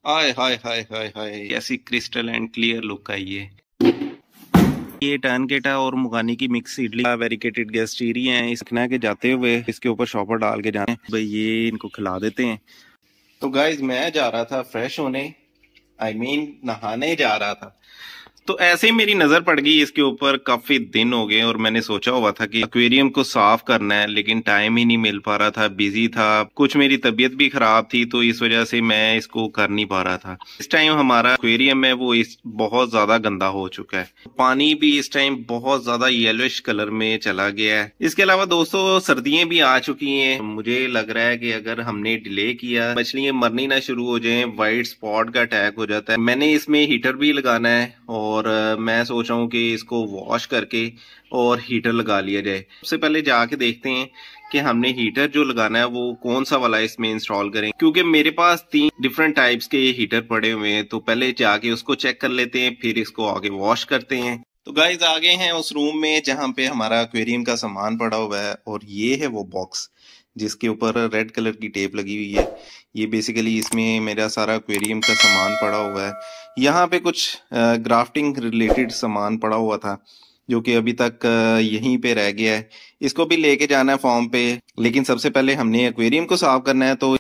हाय हाय हाय हाय हाय, कैसी crystal and clear look आई है। ये टर्नकेटा और मुगानी की मिक्स सीडलिंग वेरिकेटेड गैस्टीरी हैं। इसना के जाते हुए इसके ऊपर शॉपर डाल के जाते हैं भाई, ये इनको खिला देते हैं। तो गाइज मैं जा रहा था फ्रेश होने, नहाने जा रहा था। तो ऐसे ही मेरी नजर पड़ गई इसके ऊपर। काफी दिन हो गए और मैंने सोचा हुआ था कि एक्वेरियम को साफ करना है, लेकिन टाइम ही नहीं मिल पा रहा था, बिजी था, कुछ मेरी तबीयत भी खराब थी, तो इस वजह से मैं इसको कर नहीं पा रहा था। इस टाइम हमारा एक्वेरियम है वो इस बहुत ज्यादा गंदा हो चुका है। पानी भी इस टाइम बहुत ज्यादा येलोइश कलर में चला गया है। इसके अलावा दोस्तों सर्दियां भी आ चुकी हैं। मुझे लग रहा है कि अगर हमने डिले किया, मछलियां मरनी ना शुरू हो जाएं, वाइट स्पॉट का अटैक हो जाता है। मैंने इसमें हीटर भी लगाना है और मैं सोच रहा हूँ कि इसको वॉश करके और हीटर लगा लिया जाए। सबसे पहले जाके देखते हैं कि हमने हीटर जो लगाना है वो कौन सा वाला इसमें इंस्टॉल करें, क्योंकि मेरे पास 3 डिफरेंट टाइप्स के हीटर पड़े हुए हैं। तो पहले जाके उसको चेक कर लेते हैं, फिर इसको आगे वॉश करते हैं। तो गाइज आ गए हैं उस रूम में जहां पे हमारा एक्वेरियम का सामान पड़ा हुआ है, और ये है वो बॉक्स जिसके ऊपर रेड कलर की टेप लगी हुई है। ये बेसिकली इसमें मेरा सारा एक्वेरियम का सामान पड़ा हुआ है। यहाँ पे कुछ ग्राफ्टिंग रिलेटेड सामान पड़ा हुआ था जो कि अभी तक यहीं पे रह गया है। इसको भी लेके जाना है फॉर्म पे, लेकिन सबसे पहले हमने एक्वेरियम को साफ करना है। तो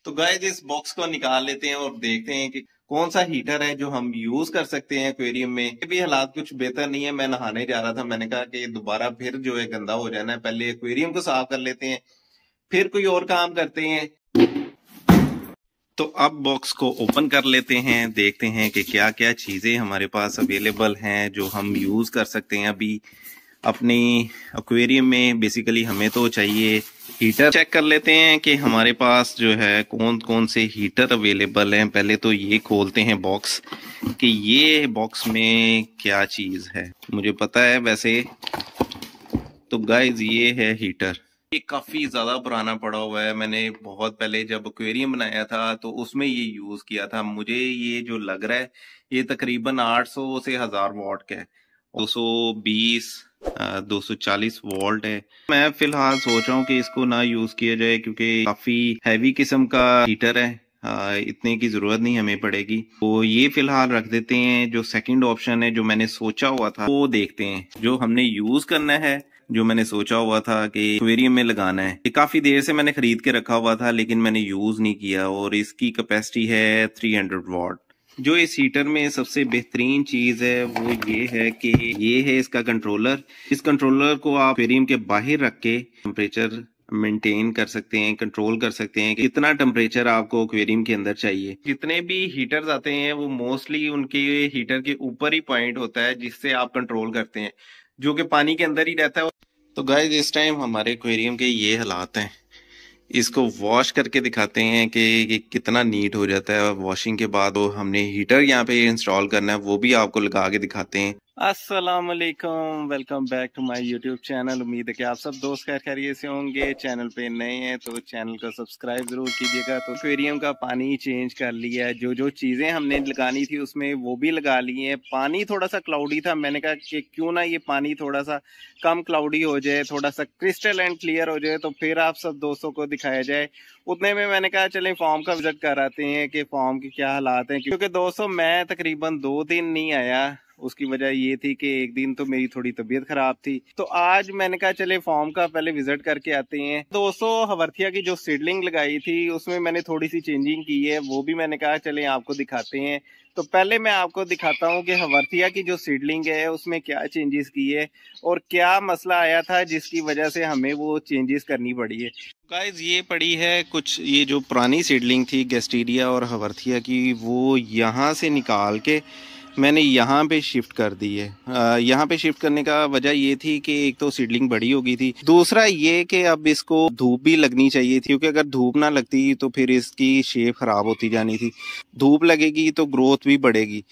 गाइस इस बॉक्स को निकाल लेते हैं और देखते हैं कि कौन सा हीटर है जो हम यूज कर सकते हैं एक्वेरियम में। ये भी हालात कुछ बेहतर नहीं है। मैं नहाने जा रहा था, मैंने कहा कि दोबारा फिर जो है गंदा हो जाना है, पहले एक्वेरियम को साफ कर लेते हैं, फिर कोई और काम करते हैं। तो अब बॉक्स को ओपन कर लेते हैं, देखते हैं कि क्या क्या चीजें हमारे पास अवेलेबल हैं जो हम यूज कर सकते हैं अभी अपने एक्वेरियम में। बेसिकली हमें तो चाहिए हीटर। चेक कर लेते हैं कि हमारे पास जो है कौन कौन से हीटर अवेलेबल हैं। पहले तो ये खोलते हैं बॉक्स कि ये बॉक्स में क्या चीज है। मुझे पता है वैसे। तो गाइज ये है हीटर। ये काफी ज्यादा पुराना पड़ा हुआ है। मैंने बहुत पहले जब एक्वेरियम बनाया था तो उसमें ये यूज किया था। मुझे ये जो लग रहा है ये तकरीबन 800 से 1000 वॉट का है। 220 240 वोल्ट है। मैं फिलहाल सोच रहा हूँ कि इसको ना यूज किया जाए क्योंकि काफी हैवी किस्म का हीटर है। इतने की जरूरत नहीं हमें पड़ेगी, तो ये फिलहाल रख देते हैं। जो सेकंड ऑप्शन है जो मैंने सोचा हुआ था वो देखते हैं। जो हमने यूज करना है, जो मैंने सोचा हुआ था कि एक्वेरियम में लगाना है, ये काफी देर से मैंने खरीद के रखा हुआ था लेकिन मैंने यूज नहीं किया, और इसकी कैपेसिटी है 300 वॉट। जो इस हीटर में सबसे बेहतरीन चीज है वो ये है कि ये है इसका कंट्रोलर। इस कंट्रोलर को आप एक्वेरियम के बाहर रख के टेम्परेचर मेंटेन कर सकते हैं, कंट्रोल कर सकते हैं कि कितना टेम्परेचर आपको एक्वेरियम के अंदर चाहिए। जितने भी हीटर्स आते हैं वो मोस्टली उनके हीटर के ऊपर ही पॉइंट होता है जिससे आप कंट्रोल करते हैं, जो कि पानी के अंदर ही रहता है। तो गाइस इस टाइम हमारे एक्वेरियम के ये हालात हैं। इसको वॉश करके दिखाते हैं कि कितना नीट हो जाता है वॉशिंग के बाद। वो हमने हीटर यहाँ पे इंस्टॉल करना है, वो भी आपको लगा के दिखाते हैं। अस्सलाम वालेकुम, welcome back to my YouTube channel. उम्मीद है कि आप सब दोस्त खैर खैरियत से होंगे। चैनल पे नए हैं तो चैनल को सब्सक्राइब जरूर कीजिएगा। तो एक्वेरियम का पानी चेंज कर लिया है, जो जो चीज़ें हमने लगानी थी उसमें वो भी लगा ली हैं। पानी थोड़ा सा क्लाउडी था, मैंने कहा कि क्यों ना ये पानी थोड़ा सा कम क्लाउडी हो जाए, थोड़ा सा क्रिस्टल एंड क्लियर हो जाए, तो फिर आप सब दोस्तों को दिखाया जाए। उतने में मैंने कहा चलें फॉर्म का विजिट कर आते हैं कि फॉर्म के क्या हालात हैं, क्योंकि दोस्तों मैं तकरीबन 2 दिन नहीं आया। उसकी वजह ये थी कि एक दिन तो मेरी थोड़ी तबीयत खराब थी, तो आज मैंने कहा चले फॉर्म का पहले विजिट करके आते हैं। दोस्तों हवर्थिया की जो सीडलिंग लगाई थी उसमें मैंने थोड़ी सी चेंजिंग की है, वो भी मैंने कहा चले आपको दिखाते हैं। तो पहले मैं आपको दिखाता हूँ कि हवर्थिया की जो सीडलिंग है उसमें क्या चेंजेस की है और क्या मसला आया था जिसकी वजह से हमें वो चेंजेस करनी पड़ी है। गाइज ये पड़ी है कुछ, ये जो पुरानी सीडलिंग थी गैस्टीरिया और हवर्थिया की, वो यहाँ से निकाल के मैंने यहाँ पे शिफ्ट कर दी है। यहाँ पे शिफ्ट करने का वजह ये थी कि एक तो सीडलिंग बड़ी हो गई थी, दूसरा ये कि अब इसको धूप भी लगनी चाहिए थी, क्योंकि अगर धूप ना लगती तो फिर इसकी शेप खराब होती जानी थी। धूप लगेगी तो ग्रोथ भी बढ़ेगी।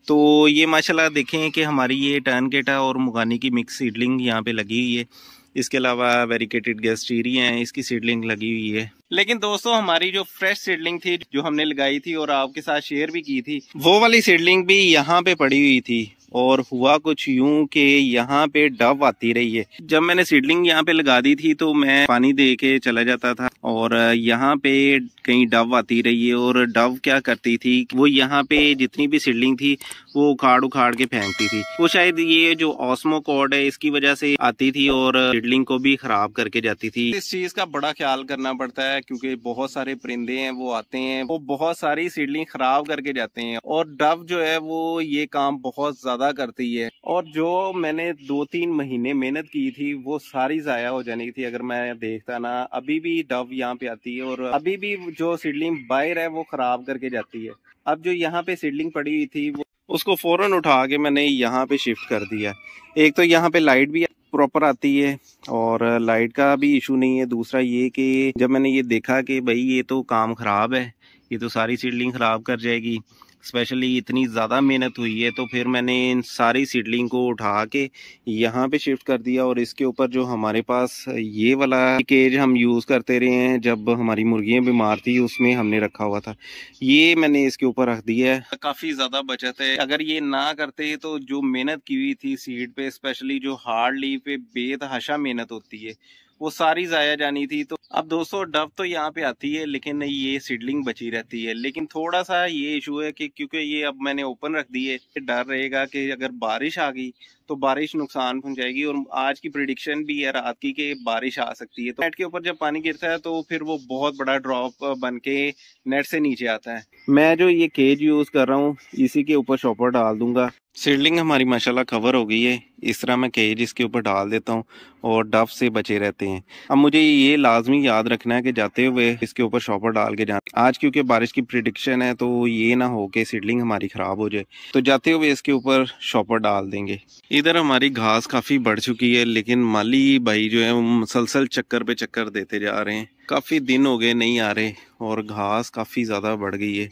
तो ये माशाल्लाह देखें कि हमारी ये टर्नकेटा और मुगानी की मिक्स सीडलिंग यहाँ पे लगी हुई है। इसके अलावा वेरिकेटेड गैस्टीरी हैं, इसकी सीडलिंग लगी हुई है। लेकिन दोस्तों हमारी जो फ्रेश सीडलिंग थी जो हमने लगाई थी और आपके साथ शेयर भी की थी, वो वाली सीडलिंग भी यहाँ पे पड़ी हुई थी। और हुआ कुछ यूं कि यहाँ पे डव आती रही है। जब मैंने सीडलिंग यहाँ पे लगा दी थी तो मैं पानी दे के चला जाता था और यहाँ पे कहीं डव आती रही है। और डव क्या करती थी, वो यहाँ पे जितनी भी सीडलिंग थी वो उखाड़ उखाड़ के फेंकती थी। वो शायद ये जो ऑस्मो कॉर्ड है इसकी वजह से आती थी और सीडलिंग को भी खराब करके जाती थी। इस चीज का बड़ा ख्याल करना पड़ता है क्योंकि बहुत सारे परिंदे हैं वो आते हैं, वो बहुत सारी सीडलिंग खराब करके जाते हैं। और डव जो है वो ये काम बहुत ज्यादा करती है और जो मैंने 2-3 महीने मेहनत की थी वो सारी जाया हो जानी थी अगर मैं देखता ना। अभी भी डव यहाँ पे आती है और अभी भी जो सीडलिंग बाहर है वो खराब करके जाती है। अब जो यहाँ पे सीडलिंग पड़ी हुई थी वो उसको फौरन उठा के मैंने यहाँ पे शिफ्ट कर दिया। एक तो यहाँ पे लाइट भी प्रॉपर आती है और लाइट का भी इशू नहीं है। दूसरा ये कि जब मैंने ये देखा कि भाई ये तो काम खराब है, ये तो सारी सीडलिंग खराब कर जाएगी, स्पेशली इतनी ज़्यादा मेहनत हुई है, तो फिर मैंने इन सारी सीडलिंग को उठा के यहाँ पे शिफ्ट कर दिया। और इसके ऊपर जो हमारे पास ये वाला केज हम यूज़ करते रहे हैं जब हमारी मुर्गियाँ बीमार थी उसमें हमने रखा हुआ था, ये मैंने इसके ऊपर रख दिया है। काफ़ी ज़्यादा बचत है। अगर ये ना करते तो जो मेहनत की हुई थी सीड पे, स्पेशली जो हार्ड लीफ पे बेतहाशा मेहनत होती है, वो सारी जाया जानी थी। तो अब दोस्तों डव तो यहाँ पे आती है लेकिन ये सीडलिंग बची रहती है। लेकिन थोड़ा सा ये इशू है कि क्योंकि ये अब मैंने ओपन रख दी है, डर रहेगा कि अगर बारिश आ गई तो बारिश नुकसान पहुंचाएगी। और आज की प्रिडिक्शन भी है रात की कि बारिश आ सकती है। तो नेट के ऊपर जब पानी गिरता है तो फिर वो बहुत बड़ा ड्रॉप बन के नेट से नीचे आता है। मैं जो ये केज यूज कर रहा हूँ इसी के ऊपर शॉपर डाल दूंगा। सीडलिंग हमारी माशाल्लाह कवर हो गई है, इस तरह मैं केज इसके ऊपर डाल देता हूँ और डव से बचे रहते हैं। अब मुझे ये लाजमी याद रखना है कि जाते हुए इसके ऊपर शॉपर डाल के जाना। आज क्योंकि बारिश की प्रिडिक्शन है तो ये ना हो कि सीडलिंग हमारी खराब हो जाए, तो जाते हुए इसके ऊपर शॉपर डाल देंगे। इधर हमारी घास काफ़ी बढ़ चुकी है लेकिन माली भाई जो है वो मुसलसल चक्कर पे चक्कर देते जा रहे हैं। काफ़ी दिन हो गए नहीं आ रहे और घास काफ़ी ज़्यादा बढ़ गई है।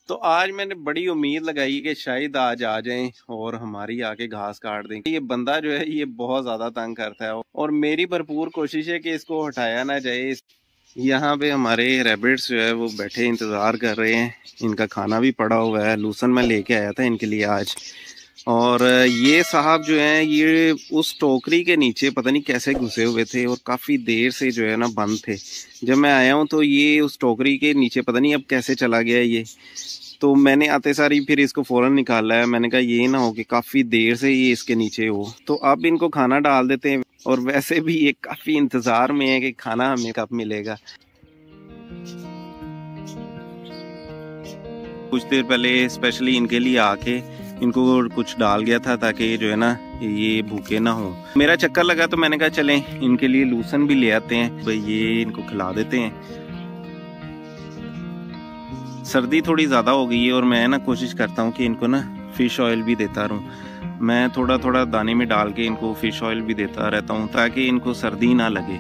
तो आज मैंने बड़ी उम्मीद लगाई कि शायद आज आ जाएं और हमारी आके घास काट दें। ये बंदा जो है ये बहुत ज़्यादा तंग करता है और मेरी भरपूर कोशिश है कि इसको हटाया ना जाए। यहाँ पे हमारे रैबिट्स जो है वो बैठे इंतज़ार कर रहे हैं, इनका खाना भी पड़ा हुआ है। लूसन मैं लेके आया था इनके लिए आज। और ये साहब जो हैं ये उस टोकरी के नीचे पता नहीं कैसे घुसे हुए थे और काफ़ी देर से जो है ना बंद थे। जब मैं आया हूँ तो ये उस टोकरी के नीचे पता नहीं अब कैसे चला गया ये। तो मैंने आते सारी फिर इसको फ़ौरन निकाला है। मैंने कहा ये ना हो कि काफ़ी देर से ये इसके नीचे हो। तो अब इनको खाना डाल देते हैं और वैसे भी ये काफ़ी इंतज़ार में है कि खाना हमें कब मिलेगा। कुछ देर पहले स्पेशली इनके लिए आके इनको कुछ डाल गया था ताकि जो है ना ये भूखे ना हो। मेरा चक्कर लगा तो मैंने कहा चलें इनके लिए लूसन भी ले आते हैं, भाई ये इनको खिला देते हैं। सर्दी थोड़ी ज़्यादा हो गई है और मैं ना कोशिश करता हूँ कि इनको ना फ़िश ऑयल भी देता रहूँ। मैं थोड़ा थोड़ा दाने में डाल के इनको फ़िश ऑयल भी देता रहता हूँ ताकि इनको सर्दी ना लगे।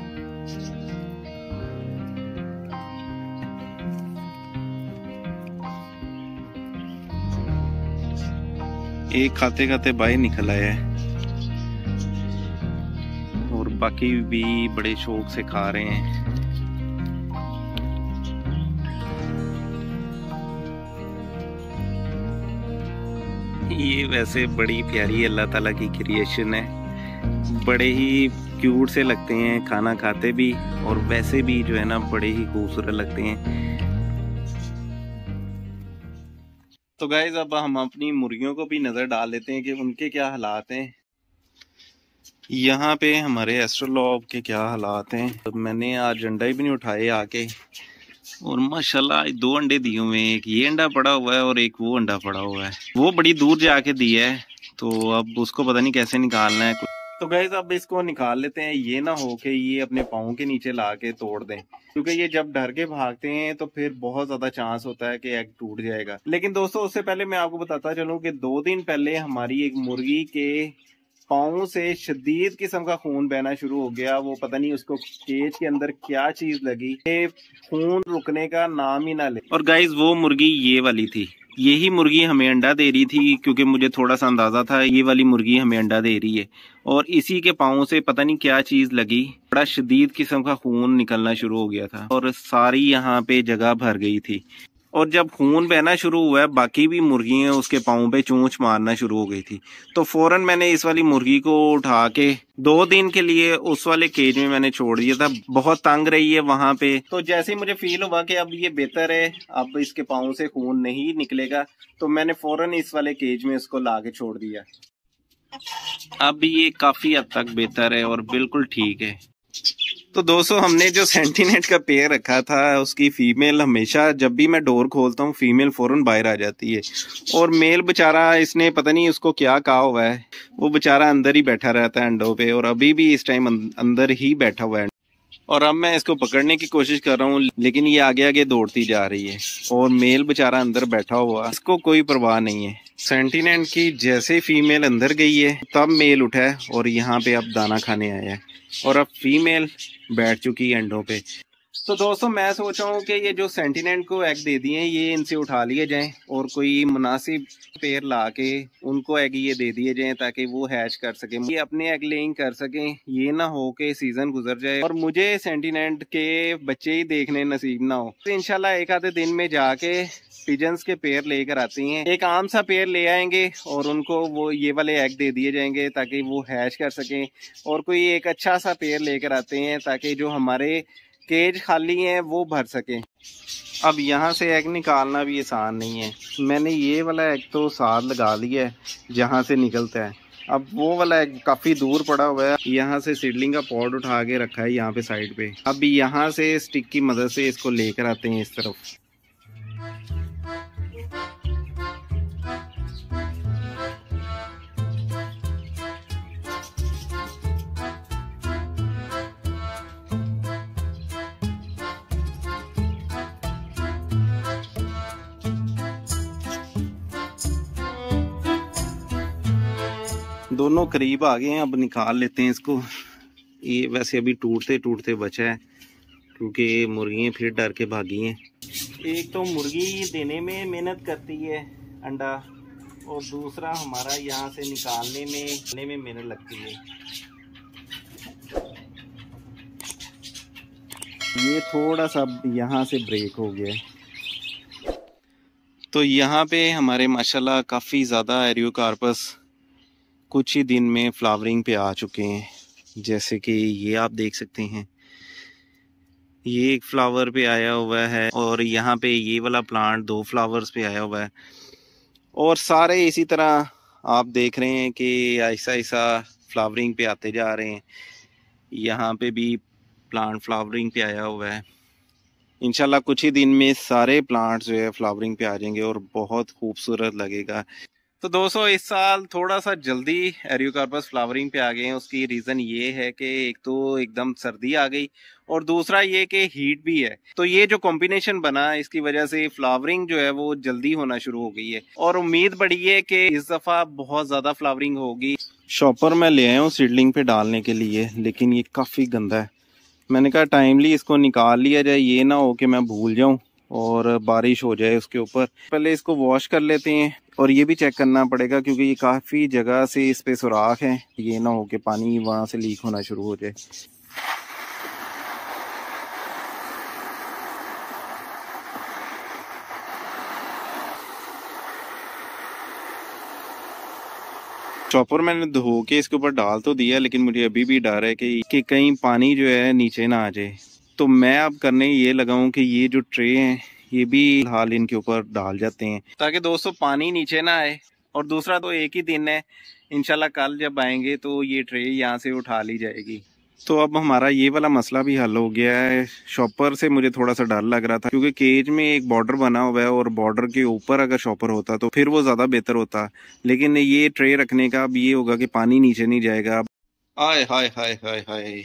एक खाते खाते बाहर निकल आया है और बाकी भी बड़े शौक से खा रहे हैं। ये वैसे बड़ी प्यारी अल्लाह ताला की क्रिएशन है, बड़े ही क्यूट से लगते हैं, खाना खाते भी और वैसे भी जो है ना बड़े ही खूबसूरत लगते हैं। तो गाइस अब हम अपनी मुर्गियों को भी नज़र डाल लेते हैं कि उनके क्या हालात हैं। यहाँ पे हमारे एस्ट्रोलॉब के क्या हालात हैं। तो मैंने आज अंडा भी नहीं उठाए आके और माशाल्लाह 2 अंडे दिए हुए हैं। एक ये अंडा पड़ा हुआ है और एक वो अंडा पड़ा हुआ है, वो बड़ी दूर जाके दिया है तो अब उसको पता नहीं कैसे निकालना है। तो गाइस अब इसको निकाल लेते हैं, ये ना हो कि ये अपने पाँव के नीचे ला के तोड़ दें, क्योंकि ये जब डर के भागते हैं तो फिर बहुत ज्यादा चांस होता है कि एग टूट जाएगा। लेकिन दोस्तों उससे पहले मैं आपको बताता चलूं कि 2 दिन पहले हमारी एक मुर्गी के पाँव से शदीद किस्म का खून बहना शुरू हो गया। वो पता नहीं उसको केज के अंदर क्या चीज लगी, खून रुकने का नाम ही ना ले। और गाइज वो मुर्गी ये वाली थी, यही मुर्गी हमें अंडा दे रही थी, क्योंकि मुझे थोड़ा सा अंदाजा था ये वाली मुर्गी हमें अंडा दे रही है। और इसी के पाँव से पता नहीं क्या चीज लगी, बड़ा शदीद किस्म का खून निकलना शुरू हो गया था और सारी यहाँ पे जगह भर गई थी। और जब खून बहना शुरू हुआ है, बाकी भी मुर्गियां उसके पाँव पे चोंच मारना शुरू हो गई थी। तो फौरन मैंने इस वाली मुर्गी को उठा के 2 दिन के लिए उस वाले केज में मैंने छोड़ दिया था। बहुत तंग रही है वहां पे। तो जैसे ही मुझे फील हुआ कि अब ये बेहतर है, अब इसके पाँव से खून नहीं निकलेगा, तो मैंने फौरन इस वाले केज में उसको ला के छोड़ दिया। अब ये काफी हद तक बेहतर है और बिल्कुल ठीक है। तो दोस्तों, हमने जो सेंटीनेट का पेयर रखा था, उसकी फीमेल हमेशा जब भी मैं डोर खोलता हूँ फीमेल फौरन बाहर आ जाती है, और मेल बेचारा, इसने पता नहीं उसको क्या कहा हुआ है, वो बेचारा अंदर ही बैठा रहता है अंडों पे, और अभी भी इस टाइम अंदर ही बैठा हुआ है। और अब मैं इसको पकड़ने की कोशिश कर रहा हूँ, लेकिन ये आगे आगे दौड़ती जा रही है और मेल बेचारा अंदर बैठा हुआ, इसको कोई परवाह नहीं है। सेंटीनेट की जैसे फीमेल अंदर गई है, तब मेल उठा है और यहाँ पे अब दाना खाने आया है, और अब फीमेल बैठ चुकी है अंडों पे। तो दोस्तों, मैं सोच रहा हूँ कि ये जो सेंटीनेट को एग दे दिए, ये इनसे उठा लिए जाएं और कोई मुनासिब पेयर ला के उनको एग ये दे दिए जाएं, ताकि वो हैच कर सकें, ये अपने एग लेइंग कर सकें। ये ना हो कि सीजन गुजर जाए और मुझे सेंटीनेट के बच्चे ही देखने नसीब ना हो। तो इंशाल्लाह एक आधे दिन में जाके पिजन्स के पेयर लेकर आती हैं, एक आम सा पेयर ले आएंगे और उनको वो ये वाले एग दे दिए जाएंगे ताकि वो हैच कर सकें, और कोई एक अच्छा सा पेयर लेकर आते हैं ताकि जो हमारे केज खाली हैं वो भर सकें। अब यहाँ से एग निकालना भी आसान नहीं है। मैंने ये वाला एग तो साथ लगा लिया है जहाँ से निकलता है। अब वो वाला एग काफ़ी दूर पड़ा हुआ है। यहाँ से सीडलिंग का पॉड उठा के रखा है यहाँ पे साइड पे। अब यहाँ से स्टिक की मदद से इसको लेकर आते हैं इस तरफ। दोनों करीब आ गए हैं, अब निकाल लेते हैं इसको। ये वैसे अभी टूटते टूटते बचा है क्योंकि मुर्गियाँ फिर डर के भागी हैं। एक तो मुर्गी देने में मेहनत करती है अंडा, और दूसरा हमारा यहाँ से निकालने में मेहनत लगती है। ये थोड़ा सा यहाँ से ब्रेक हो गया। तो यहाँ पे हमारे माशाल्लाह काफ़ी ज़्यादा एरियोकार्पस कुछ ही दिन में फ्लावरिंग पे आ चुके हैं। जैसे कि ये आप देख सकते हैं, ये एक फ्लावर पे आया हुआ है, और यहाँ पे ये वाला प्लांट 2 फ्लावर्स पे आया हुआ है, और सारे इसी तरह आप देख रहे हैं कि ऐसा ऐसा फ्लावरिंग पे आते जा रहे हैं। यहाँ पे भी प्लांट फ्लावरिंग पे आया हुआ है। इंशाल्लाह कुछ ही दिन में सारे प्लांट्स जो है फ्लावरिंग पे आ जाएंगे और बहुत खूबसूरत लगेगा। तो दोस्तों, इस साल थोड़ा सा जल्दी एरियोकार्पस फ्लावरिंग पे आ गए हैं। उसकी रीज़न ये है कि एक तो एकदम सर्दी आ गई, और दूसरा ये कि हीट भी है। तो ये जो कॉम्बिनेशन बना, इसकी वजह से फ्लावरिंग जो है वो जल्दी होना शुरू हो गई है, और उम्मीद बढ़ी है कि इस दफ़ा बहुत ज़्यादा फ्लावरिंग होगी। शॉपर मैं ले आया हूँ सीडलिंग पे डालने के लिए, लेकिन ये काफ़ी गंदा है। मैंने कहा टाइमली इसको निकाल लिया जाए, ये ना हो कि मैं भूल जाऊँ और बारिश हो जाए उसके ऊपर। पहले इसको वॉश कर लेते हैं, और ये भी चेक करना पड़ेगा क्योंकि ये काफ़ी जगह से इस पे सुराख है, ये ना हो कि पानी वहाँ से लीक होना शुरू हो जाए। चॉपर मैंने धो के इसके ऊपर डाल तो दिया, लेकिन मुझे अभी भी डर है कि कहीं पानी जो है नीचे ना आ जाए। तो मैं अब करने ये लगा हूँ कि ये जो ट्रे हैं ये भी हाल इनके ऊपर डाल जाते हैं, ताकि दोस्तों पानी नीचे ना आए। और दूसरा तो एक ही दिन है, इंशाल्लाह कल जब आएंगे तो ये ट्रे यहाँ से उठा ली जाएगी। तो अब हमारा ये वाला मसला भी हल हो गया है। शॉपर से मुझे थोड़ा सा डर लग रहा था क्योंकि केज में एक बॉर्डर बना हुआ है, और बॉर्डर के ऊपर अगर शॉपर होता तो फिर वो ज़्यादा बेहतर होता। लेकिन ये ट्रे रखने का अब ये होगा कि पानी नीचे नहीं जाएगा। आय हाय हाय हाय हाय।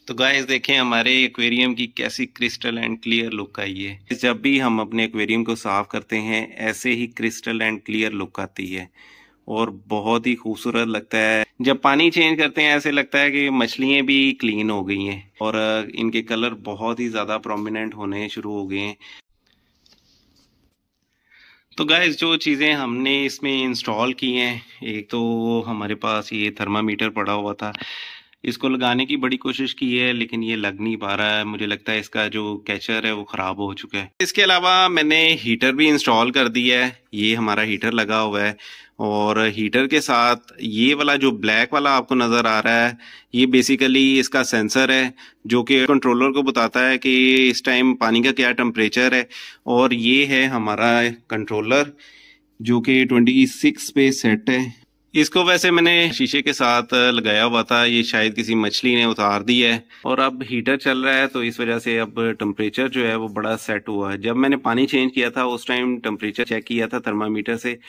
तो गाइस देखें हमारे एक्वेरियम की कैसी क्रिस्टल एंड क्लियर लुक आई है। जब भी हम अपने एक्वेरियम को साफ करते हैं, ऐसे ही क्रिस्टल एंड क्लियर लुक आती है और बहुत ही खूबसूरत लगता है। जब पानी चेंज करते हैं ऐसे लगता है कि मछलियाँ भी क्लीन हो गई हैं, और इनके कलर बहुत ही ज़्यादा प्रोमिनेंट होने शुरू हो गए हैं। तो गाइस, जो चीज़ें हमने इसमें इंस्टॉल की हैं, एक तो हमारे पास ये थर्मामीटर पड़ा हुआ था, इसको लगाने की बड़ी कोशिश की है लेकिन ये लग नहीं पा रहा है। मुझे लगता है इसका जो कैचर है वो ख़राब हो चुका है। इसके अलावा मैंने हीटर भी इंस्टॉल कर दिया है। ये हमारा हीटर लगा हुआ है और हीटर के साथ ये वाला जो ब्लैक वाला आपको नज़र आ रहा है, ये बेसिकली इसका सेंसर है जो कि कंट्रोलर को बताता है कि इस टाइम पानी का क्या टेम्परेचर है। और ये है हमारा कंट्रोलर जो कि 26 पे सेट है। इसको वैसे मैंने शीशे के साथ लगाया हुआ था, ये शायद किसी मछली ने उतार दी है। और अब हीटर चल रहा है तो इस वजह से अब टेम्परेचर जो है वो बड़ा सेट हुआ है। जब मैंने पानी चेंज किया था उस टाइम टेम्परेचर चेक किया था थर्मामीटर से,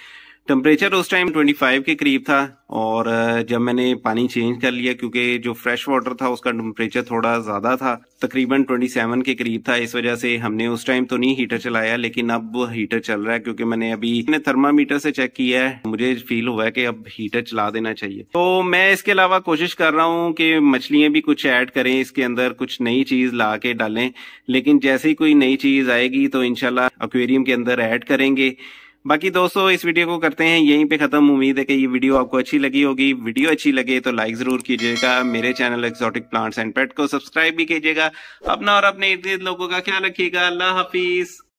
टेम्परेचर उस टाइम 25 के करीब था। और जब मैंने पानी चेंज कर लिया, क्योंकि जो फ्रेश वाटर था उसका टेम्परेचर थोड़ा ज़्यादा था, तकरीबन 27 के करीब था, इस वजह से हमने उस टाइम तो नहीं हीटर चलाया। लेकिन अब हीटर चल रहा है क्योंकि मैंने थर्मामीटर से चेक किया है, मुझे फील हुआ है कि अब हीटर चला देना चाहिए। तो मैं इसके अलावा कोशिश कर रहा हूँ कि मछलियाँ भी कुछ ऐड करें इसके अंदर, कुछ नई चीज़ ला के डालें। लेकिन जैसे ही कोई नई चीज़ आएगी तो इंशाल्लाह एक्वेरियम के अंदर ऐड करेंगे। बाकी दोस्तों इस वीडियो को करते हैं यहीं पे खत्म। उम्मीद है कि ये वीडियो आपको अच्छी लगी होगी। वीडियो अच्छी लगे तो लाइक जरूर कीजिएगा। मेरे चैनल एक्सोटिक प्लांट्स एंड पेट को सब्सक्राइब भी कीजिएगा। अपना और अपने इर्द गिर्द लोगों का ख्याल रखिएगा। अल्लाह हाफिज।